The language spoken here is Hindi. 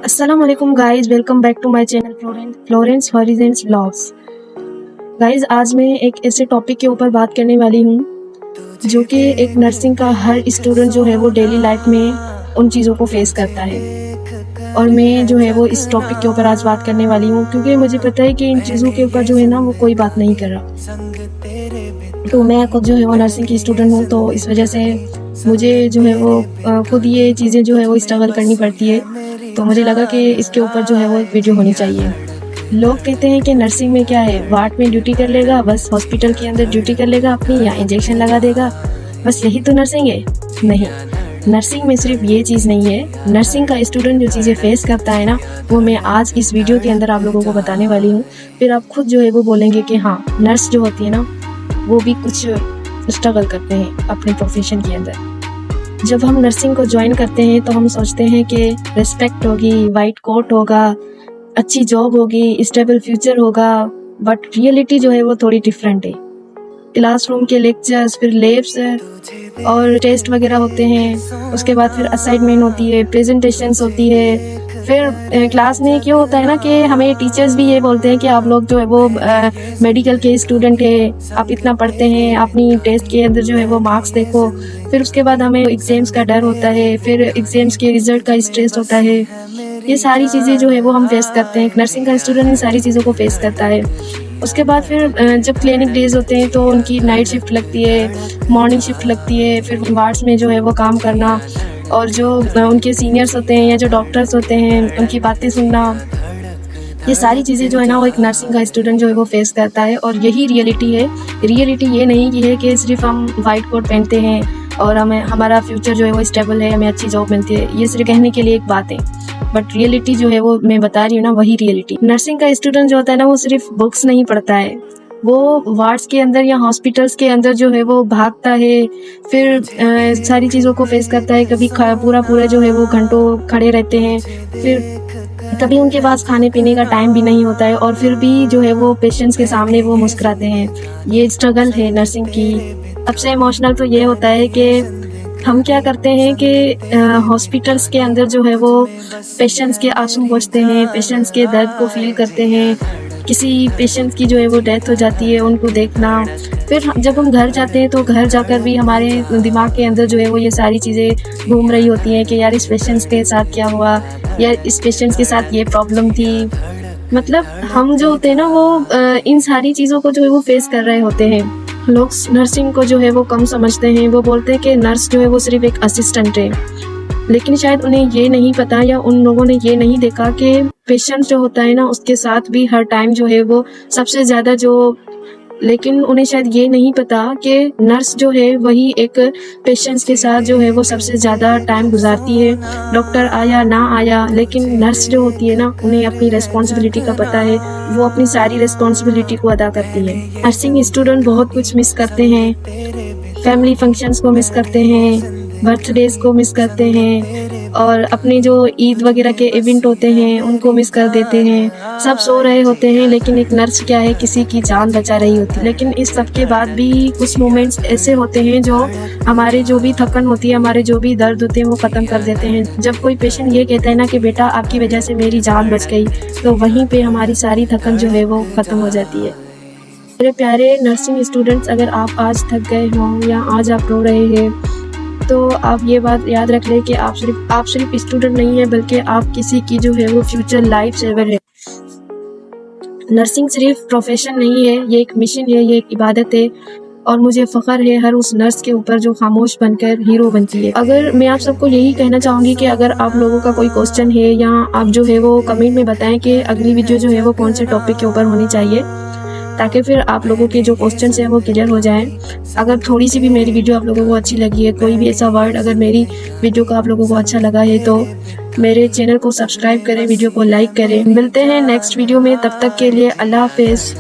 अस्सलाम वालेकुम guys, welcome back to my channel Florence Horizons vlogs. Guys, आज मैं एक ऐसे टॉपिक के ऊपर बात करने वाली हूँ जो कि एक नर्सिंग का हर स्टूडेंट जो है वो डेली लाइफ में उन चीज़ों को फेस करता है। और मैं जो है वो इस टॉपिक के ऊपर आज बात करने वाली हूँ क्योंकि मुझे पता है कि इन चीज़ों के ऊपर जो है ना वो कोई बात नहीं कर रहा। तो मैं खुद जो है वो नर्सिंग की स्टूडेंट हूँ, तो इस वजह से मुझे जो है वो खुद ये चीज़ें जो है वो स्ट्रगल करनी पड़ती है। तो मुझे लगा कि इसके ऊपर जो है वो एक वीडियो होनी चाहिए। लोग कहते हैं कि नर्सिंग में क्या है, वार्ड में ड्यूटी कर लेगा, बस हॉस्पिटल के अंदर ड्यूटी कर लेगा अपनी, या इंजेक्शन लगा देगा, बस यही तो नर्सिंग है। नहीं, नर्सिंग में सिर्फ ये चीज़ नहीं है। नर्सिंग का स्टूडेंट जो चीज़ें फेस करता है ना, वो मैं आज इस वीडियो के अंदर आप लोगों को बताने वाली हूँ। फिर आप खुद जो है वो बोलेंगे कि हाँ, नर्स जो होती है ना वो भी कुछ स्ट्रगल करते हैं अपने प्रोफेशन के अंदर। जब हम नर्सिंग को ज्वाइन करते हैं तो हम सोचते हैं कि रिस्पेक्ट होगी, वाइट कोट होगा, अच्छी जॉब होगी, स्टेबल फ्यूचर होगा, बट रियलिटी जो है वो थोड़ी डिफरेंट है। क्लासरूम के लेक्चर्स, फिर लैब्स और टेस्ट वगैरह होते हैं, उसके बाद फिर असाइनमेंट होती है, प्रेजेंटेशंस होती है। फिर क्लास में क्यों होता है ना कि हमें टीचर्स भी ये बोलते हैं कि आप लोग जो है वो मेडिकल के स्टूडेंट है, आप इतना पढ़ते हैं, अपनी टेस्ट के अंदर जो है वो मार्क्स देखो। फिर उसके बाद हमें एग्जाम्स का डर होता है, फिर एग्जाम्स के रिजल्ट का स्ट्रेस होता है। ये सारी चीज़ें जो है वो हम फेस करते हैं। एक नर्सिंग का स्टूडेंट इन सारी चीज़ों को फेस करता है। उसके बाद फिर जब क्लिनिक डेज होते हैं तो उनकी नाइट शिफ्ट लगती है, मॉर्निंग शिफ्ट लगती है, फिर वार्ड्स में जो है वो काम करना, और जो उनके सीनियर्स होते हैं या जो डॉक्टर्स होते हैं उनकी बातें सुनना, ये सारी चीज़ें जो है ना वो एक नर्सिंग का स्टूडेंट जो है वो फेस करता है। और यही रियलिटी है। रियलिटी ये नहीं की है कि सिर्फ हम वाइट कोट पहनते हैं और हमें हमारा फ्यूचर जो है वो स्टेबल है, हमें अच्छी जॉब मिलती है, ये सिर्फ कहने के लिए एक बात है। बट रियलिटी जो है वो मैं बता रही हूँ ना, वही रियलिटी। नर्सिंग का स्टूडेंट जो होता है ना वो सिर्फ बुक्स नहीं पढ़ता है, वो वार्ड्स के अंदर या हॉस्पिटल्स के अंदर जो है वो भागता है, फिर सारी चीज़ों को फेस करता है। कभी पूरा जो है वो घंटों खड़े रहते हैं, फिर कभी उनके पास खाने पीने का टाइम भी नहीं होता है, और फिर भी जो है वो पेशेंट्स के सामने वो मुस्कुराते हैं। ये स्ट्रगल है नर्सिंग की। सबसे इमोशनल तो ये होता है कि हम क्या करते हैं कि हॉस्पिटल्स के अंदर जो है वो पेशेंट्स के आंसू पोंछते हैं, पेशेंट्स के दर्द को फील करते हैं। किसी पेशेंट की जो है वो डेथ हो जाती है, उनको देखना। फिर जब हम घर जाते हैं तो घर जाकर भी हमारे दिमाग के अंदर जो है वो ये सारी चीज़ें घूम रही होती हैं कि यार इस पेशेंट्स के साथ क्या हुआ, या इस पेशेंट्स के साथ ये प्रॉब्लम थी। मतलब हम जो होते हैं ना वो इन सारी चीज़ों को जो है वो फेस कर रहे होते हैं। लोग नर्सिंग को जो है वो कम समझते हैं। वो बोलते हैं कि नर्स जो है वो सिर्फ एक असिस्टेंट है, लेकिन शायद उन्हें ये नहीं पता या उन लोगों ने ये नहीं देखा कि पेशेंट जो होता है ना उसके साथ भी हर टाइम जो है वो सबसे ज़्यादा लेकिन उन्हें शायद ये नहीं पता कि नर्स जो है वही एक पेशेंट्स के साथ जो है वो सबसे ज़्यादा टाइम गुजारती है। डॉक्टर आया ना आया, लेकिन नर्स जो होती है ना उन्हें अपनी रिस्पॉन्सिबिलिटी का पता है, वो अपनी सारी रिस्पॉन्सिबिलिटी को अदा करती है। नर्सिंग स्टूडेंट बहुत कुछ मिस करते हैं। फैमिली फंक्शंस को मिस करते हैं, बर्थडेज को मिस करते हैं, और अपने जो ईद वगैरह के इवेंट होते हैं उनको मिस कर देते हैं। सब सो रहे होते हैं, लेकिन एक नर्स क्या है, किसी की जान बचा रही होती है। लेकिन इस सब के बाद भी कुछ मोमेंट्स ऐसे होते हैं जो हमारे जो भी थकन होती है, हमारे जो भी दर्द होते हैं वो ख़त्म कर देते हैं। जब कोई पेशेंट ये कहता है ना कि बेटा आपकी वजह से मेरी जान बच गई, तो वहीं पे हमारी सारी थकन जो है वो ख़त्म हो जाती है। मेरे प्यारे नर्सिंग स्टूडेंट्स, अगर आप आज थक गए हों या आज आप रो रहे हैं, तो आप ये बात याद रख लें कि आप सिर्फ स्टूडेंट नहीं है, बल्कि आप किसी की जो है वो फ्यूचर लाइफ सेवर है। नर्सिंग सिर्फ प्रोफेशन नहीं है, ये एक मिशन है, ये एक इबादत है, और मुझे फ़ख्र है हर उस नर्स के ऊपर जो खामोश बनकर हीरो बनती है। अगर मैं आप सबको यही कहना चाहूँगी कि अगर आप लोगों का कोई क्वेश्चन है, या आप जो है वो कमेंट में बताएं कि अगली वीडियो जो है वो कौन से टॉपिक के ऊपर होनी चाहिए, ताकि फिर आप लोगों के जो क्वेश्चन है वो क्लियर हो जाएं। अगर थोड़ी सी भी मेरी वीडियो आप लोगों को अच्छी लगी है, कोई भी ऐसा वर्ड अगर मेरी वीडियो को आप लोगों को अच्छा लगा है, तो मेरे चैनल को सब्सक्राइब करें, वीडियो को लाइक करें। मिलते हैं नेक्स्ट वीडियो में, तब तक के लिए अल्लाह हाफिज़।